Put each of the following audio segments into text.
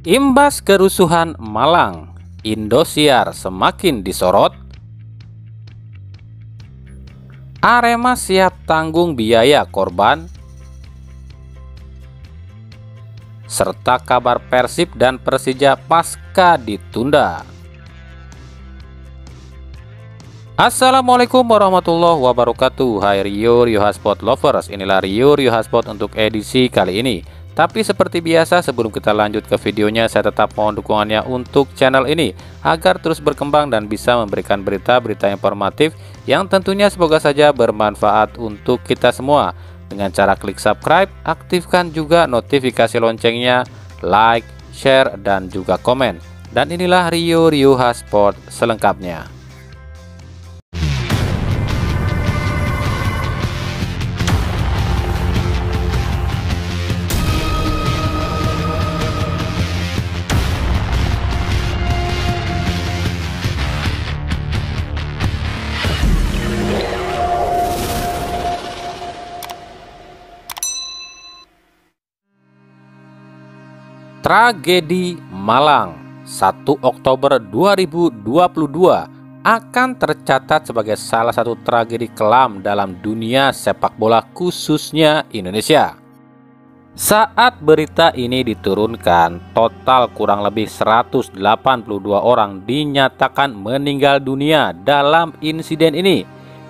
Imbas kerusuhan Malang, Indosiar semakin disorot. Arema siap tanggung biaya korban. Serta kabar Persib dan Persija pasca ditunda. Assalamualaikum warahmatullahi wabarakatuh. Hai Rio Haspot Lovers, inilah Rio Haspot untuk edisi kali ini. Tapi seperti biasa, sebelum kita lanjut ke videonya, saya tetap mohon dukungannya untuk channel ini agar terus berkembang dan bisa memberikan berita-berita informatif yang tentunya semoga saja bermanfaat untuk kita semua. Dengan cara klik subscribe, aktifkan juga notifikasi loncengnya, like, share, dan juga komen. Dan inilah Rio Haspot selengkapnya. Tragedi Malang 1 Oktober 2022 akan tercatat sebagai salah satu tragedi kelam dalam dunia sepak bola khususnya Indonesia. Saat berita ini diturunkan, total kurang lebih 182 orang dinyatakan meninggal dunia dalam insiden ini.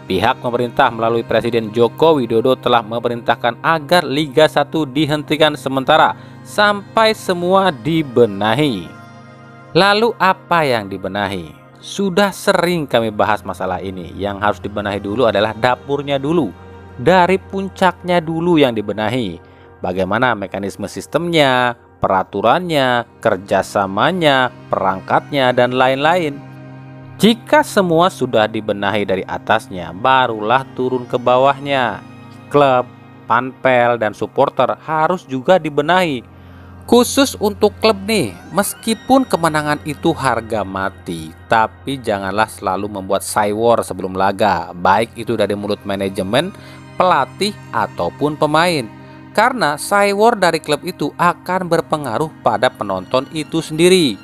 Pihak pemerintah melalui Presiden Joko Widodo telah memerintahkan agar Liga 1 dihentikan sementara sampai semua dibenahi. Lalu apa yang dibenahi? Sudah sering kami bahas masalah ini. Yang harus dibenahi dulu adalah dapurnya dulu. Dari puncaknya dulu yang dibenahi. Bagaimana mekanisme sistemnya, peraturannya, kerjasamanya, perangkatnya, dan lain-lain. Jika semua sudah dibenahi dari atasnya, barulah turun ke bawahnya. Klub, panpel, dan supporter harus juga dibenahi. Khusus untuk klub nih, meskipun kemenangan itu harga mati, tapi janganlah selalu membuat cywar sebelum laga, baik itu dari mulut manajemen, pelatih, ataupun pemain. Karena cywar dari klub itu akan berpengaruh pada penonton itu sendiri.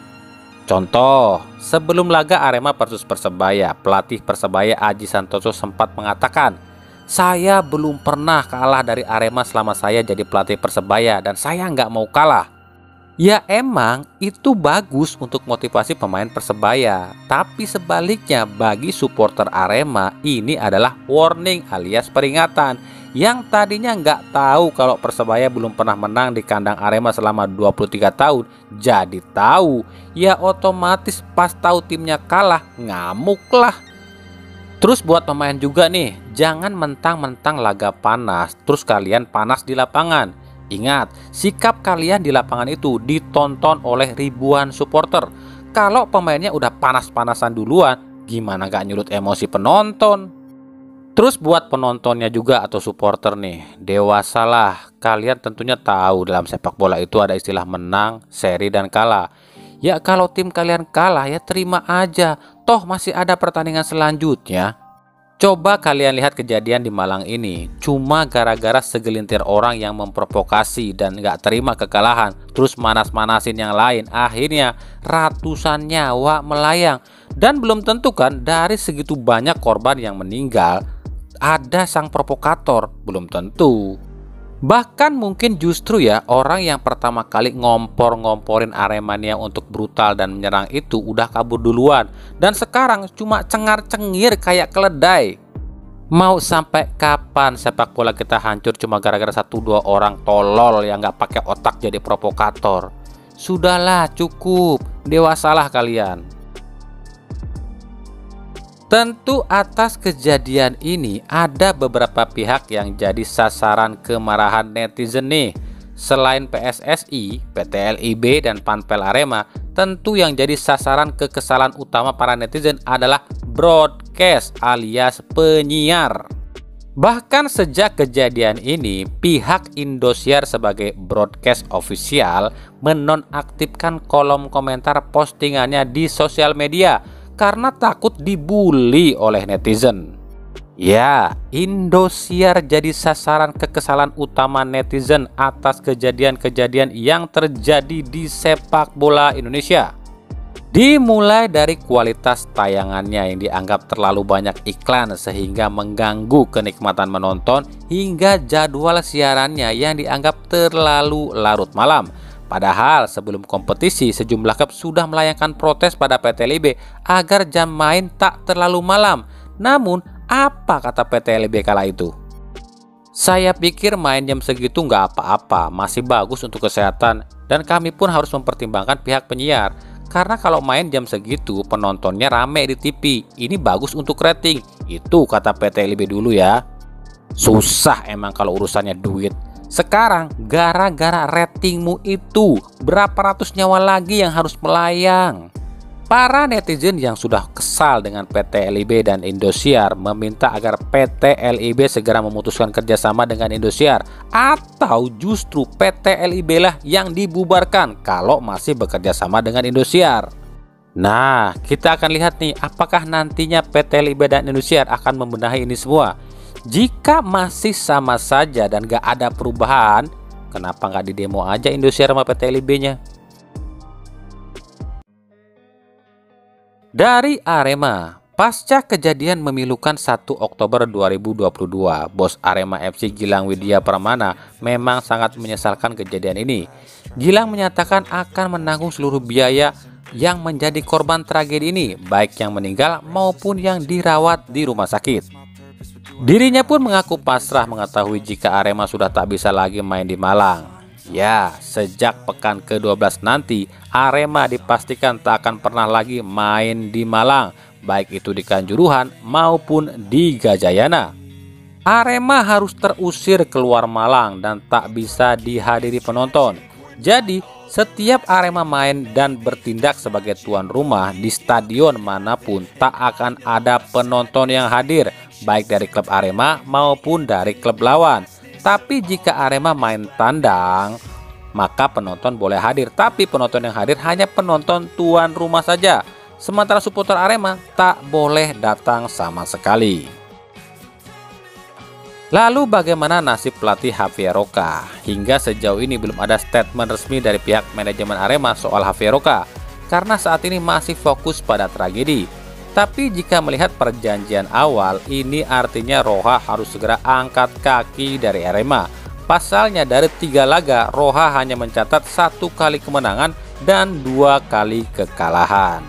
Contoh, sebelum laga Arema versus Persebaya, pelatih Persebaya Aji Santoso sempat mengatakan, "Saya belum pernah kalah dari Arema selama saya jadi pelatih Persebaya dan saya nggak mau kalah." Ya emang itu bagus untuk motivasi pemain Persebaya, tapi sebaliknya bagi supporter Arema ini adalah warning alias peringatan. Yang tadinya nggak tahu kalau Persebaya belum pernah menang di kandang Arema selama 23 tahun, jadi tahu. Ya otomatis pas tahu timnya kalah, ngamuklah. Terus buat pemain juga nih, jangan mentang-mentang laga panas, terus kalian panas di lapangan. Ingat, sikap kalian di lapangan itu ditonton oleh ribuan supporter. Kalau pemainnya udah panas-panasan duluan, gimana gak nyulut emosi penonton? Terus buat penontonnya juga atau supporter nih, dewasalah. Kalian tentunya tahu dalam sepak bola itu ada istilah menang, seri, dan kalah. Ya kalau tim kalian kalah ya terima aja, toh masih ada pertandingan selanjutnya. Coba kalian lihat kejadian di Malang ini, cuma gara-gara segelintir orang yang memprovokasi dan gak terima kekalahan, terus manas-manasin yang lain, akhirnya ratusan nyawa melayang. Dan belum tentu kan dari segitu banyak korban yang meninggal, ada sang provokator, belum tentu. Bahkan mungkin justru ya orang yang pertama kali ngompor-ngomporin Aremania untuk brutal dan menyerang itu udah kabur duluan. Dan sekarang cuma cengar-cengir kayak keledai. Mau sampai kapan sepak bola kita hancur cuma gara-gara 1-2 orang tolol yang gak pakai otak jadi provokator? Sudahlah, cukup, dewasalah kalian. Tentu atas kejadian ini ada beberapa pihak yang jadi sasaran kemarahan netizen nih. Selain PSSI, PT LIB, dan Panpel Arema, tentu yang jadi sasaran kekesalan utama para netizen adalah broadcast alias penyiar. Bahkan sejak kejadian ini, pihak Indosiar sebagai broadcast official menonaktifkan kolom komentar postingannya di sosial media karena takut dibully oleh netizen. Ya, Indosiar jadi sasaran kekesalan utama netizen atas kejadian-kejadian yang terjadi di sepak bola Indonesia. Dimulai dari kualitas tayangannya yang dianggap terlalu banyak iklan sehingga mengganggu kenikmatan menonton, hingga jadwal siarannya yang dianggap terlalu larut malam. Padahal sebelum kompetisi sejumlah klub sudah melayangkan protes pada PT LIB agar jam main tak terlalu malam. Namun apa kata PT LIB kala itu? Saya pikir main jam segitu nggak apa-apa, masih bagus untuk kesehatan, dan kami pun harus mempertimbangkan pihak penyiar. Karena kalau main jam segitu penontonnya rame di TV, ini bagus untuk rating. Itu kata PT LIB dulu ya. Susah emang kalau urusannya duit. Sekarang gara-gara ratingmu itu, berapa ratus nyawa lagi yang harus melayang. Para netizen yang sudah kesal dengan PT LIB dan Indosiar meminta agar PT LIB segera memutuskan kerjasama dengan Indosiar, atau justru PT LIB lah yang dibubarkan kalau masih bekerja sama dengan Indosiar. Nah, kita akan lihat nih apakah nantinya PT LIB dan Indosiar akan membenahi ini semua. Jika masih sama saja dan gak ada perubahan, kenapa nggak didemo aja Indosiar sama PT LIB-nya? Dari Arema, pasca kejadian memilukan 1 Oktober 2022, bos Arema FC Gilang Widya Pramana memang sangat menyesalkan kejadian ini. Gilang menyatakan akan menanggung seluruh biaya yang menjadi korban tragedi ini, baik yang meninggal maupun yang dirawat di rumah sakit. Dirinya pun mengaku pasrah mengetahui jika Arema sudah tak bisa lagi main di Malang. Ya, sejak pekan ke-12 nanti, Arema dipastikan tak akan pernah lagi main di Malang, baik itu di Kanjuruhan maupun di Gajayana. Arema harus terusir keluar Malang dan tak bisa dihadiri penonton. Jadi, setiap Arema main dan bertindak sebagai tuan rumah di stadion manapun, tak akan ada penonton yang hadir, baik dari klub Arema maupun dari klub lawan. Tapi jika Arema main tandang, maka penonton boleh hadir. Tapi penonton yang hadir hanya penonton tuan rumah saja. Sementara supporter Arema tak boleh datang sama sekali. Lalu bagaimana nasib pelatih Javier Roca? Hingga sejauh ini belum ada statement resmi dari pihak manajemen Arema soal Javier Roca, karena saat ini masih fokus pada tragedi. Tapi jika melihat perjanjian awal, ini artinya Roca harus segera angkat kaki dari Arema. Pasalnya dari 3 laga, Roca hanya mencatat 1 kali kemenangan dan 2 kali kekalahan.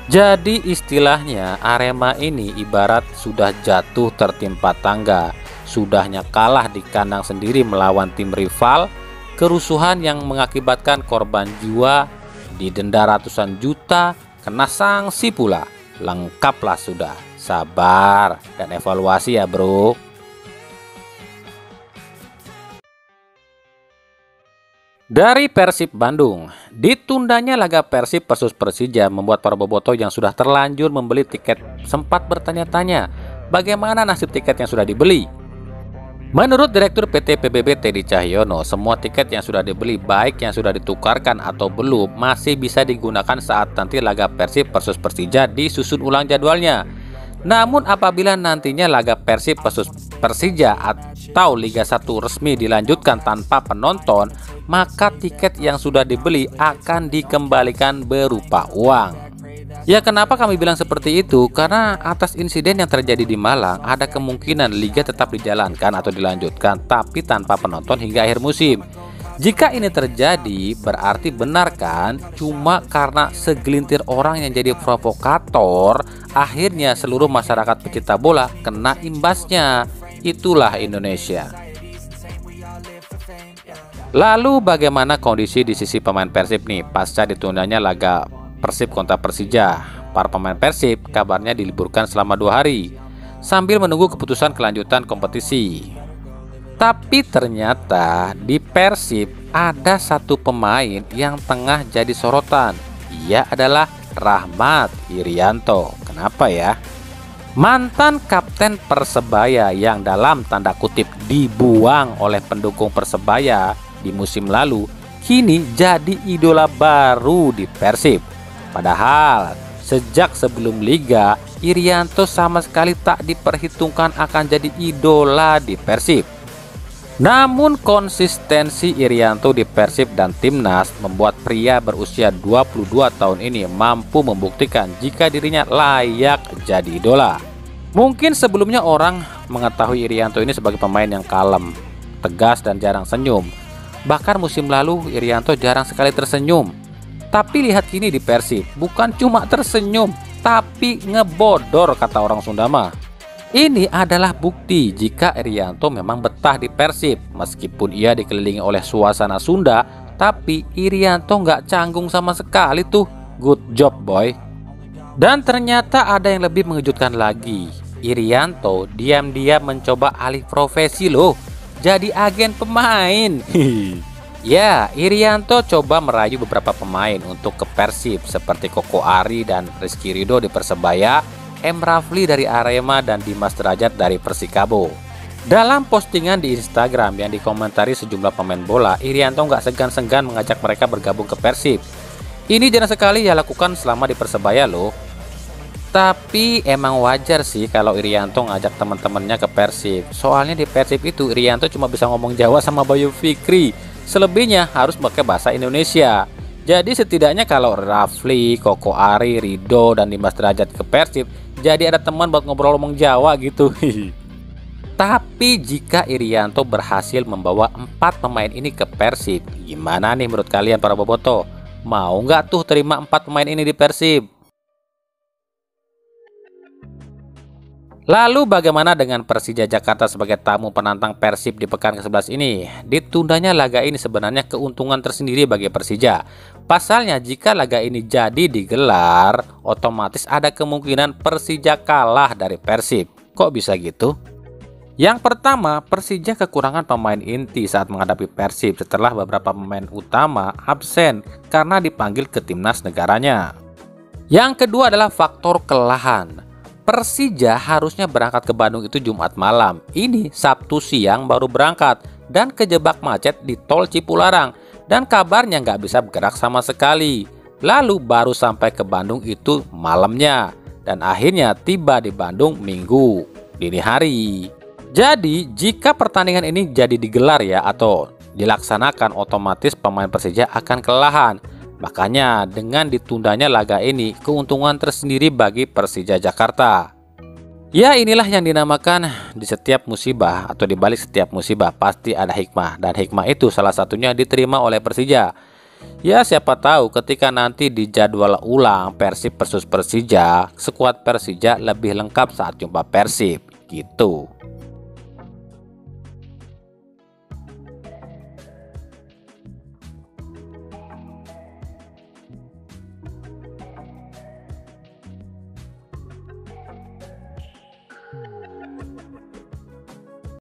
Jadi istilahnya Arema ini ibarat sudah jatuh tertimpa tangga. Sudahnya kalah di kandang sendiri melawan tim rival, kerusuhan yang mengakibatkan korban jiwa, didenda ratusan juta, kena sanksi pula. Lengkaplah sudah. Sabar dan evaluasi ya bro. Dari Persib Bandung, ditundanya laga Persib versus Persija membuat para bobotoh yang sudah terlanjur membeli tiket sempat bertanya-tanya bagaimana nasib tiket yang sudah dibeli. Menurut Direktur PT PBB Teddy Cahyono, semua tiket yang sudah dibeli baik yang sudah ditukarkan atau belum masih bisa digunakan saat nanti laga Persib versus Persija disusun ulang jadwalnya. Namun apabila nantinya laga Persib versus Persija atau Liga 1 resmi dilanjutkan tanpa penonton, maka tiket yang sudah dibeli akan dikembalikan berupa uang. Ya, kenapa kami bilang seperti itu? Karena atas insiden yang terjadi di Malang, ada kemungkinan liga tetap dijalankan atau dilanjutkan tapi tanpa penonton hingga akhir musim. Jika ini terjadi, berarti benar kan? Cuma karena segelintir orang yang jadi provokator, akhirnya seluruh masyarakat pecinta bola kena imbasnya. Itulah Indonesia. Lalu bagaimana kondisi di sisi pemain Persib nih pasca ditundanya laga Persib kontra Persija? Para pemain Persib kabarnya diliburkan selama 2 hari sambil menunggu keputusan kelanjutan kompetisi. Tapi ternyata di Persib ada satu pemain yang tengah jadi sorotan. Ia adalah Rahmat Irianto. Kenapa ya? Mantan kapten Persebaya yang dalam tanda kutip dibuang oleh pendukung Persebaya di musim lalu, kini jadi idola baru di Persib. Padahal Sejak sebelum Liga, Irianto sama sekali tak diperhitungkan akan jadi idola di Persib. Namun konsistensi Irianto di Persib dan Timnas membuat pria berusia 22 tahun ini mampu membuktikan jika dirinya layak jadi idola. Mungkin sebelumnya orang mengetahui Irianto ini sebagai pemain yang kalem, tegas dan jarang senyum. Bahkan musim lalu Irianto jarang sekali tersenyum. Tapi lihat kini di Persib, bukan cuma tersenyum, tapi ngebodor kata orang Sunda mah. Ini adalah bukti jika Irianto memang betah di Persib. Meskipun ia dikelilingi oleh suasana Sunda, tapi Irianto nggak canggung sama sekali tuh. Good job boy. Dan ternyata ada yang lebih mengejutkan lagi. Irianto diam-diam mencoba alih profesi loh, jadi agen pemain. Ya, Irianto coba merayu beberapa pemain untuk ke Persib seperti Koko Ari dan Rizky Ridho di Persebaya, M. Rafli dari Arema, dan Dimas Derajat dari Persikabo. Dalam postingan di Instagram yang dikomentari sejumlah pemain bola, Irianto nggak segan-segan mengajak mereka bergabung ke Persib. Ini jarang sekali ia lakukan selama di Persebaya loh. Tapi emang wajar sih kalau Irianto ngajak teman-temannya ke Persib. Soalnya di Persib itu Irianto cuma bisa ngomong Jawa sama Bayu Fikri. Selebihnya harus pakai bahasa Indonesia. Jadi setidaknya kalau Rafli, Koko Ari, Ridho, dan Dimas Derajat ke Persib, jadi ada teman buat ngobrol ngomong Jawa gitu. Tapi jika Irianto berhasil membawa 4 pemain ini ke Persib, gimana nih menurut kalian para boboto? Mau nggak tuh terima 4 pemain ini di Persib? Lalu bagaimana dengan Persija Jakarta sebagai tamu penantang Persib di pekan ke-11 ini? Ditundanya laga ini sebenarnya keuntungan tersendiri bagi Persija. Pasalnya jika laga ini jadi digelar, otomatis ada kemungkinan Persija kalah dari Persib. Kok bisa gitu? Yang pertama, Persija kekurangan pemain inti saat menghadapi Persib setelah beberapa pemain utama absen karena dipanggil ke timnas negaranya. Yang kedua adalah faktor kelelahan. Persija harusnya berangkat ke Bandung itu Jumat malam. Ini Sabtu siang baru berangkat dan kejebak macet di tol Cipularang. Dan kabarnya nggak bisa bergerak sama sekali. Lalu baru sampai ke Bandung itu malamnya. Dan akhirnya tiba di Bandung Minggu dini hari. Jadi jika pertandingan ini jadi digelar ya atau dilaksanakan, otomatis pemain Persija akan kelelahan. Makanya dengan ditundanya laga ini keuntungan tersendiri bagi Persija Jakarta. Ya inilah yang dinamakan di setiap musibah atau di balik setiap musibah pasti ada hikmah. Dan hikmah itu salah satunya diterima oleh Persija. Ya siapa tahu ketika nanti di jadwal ulang Persib versus Persija, skuad Persija lebih lengkap saat jumpa Persib gitu.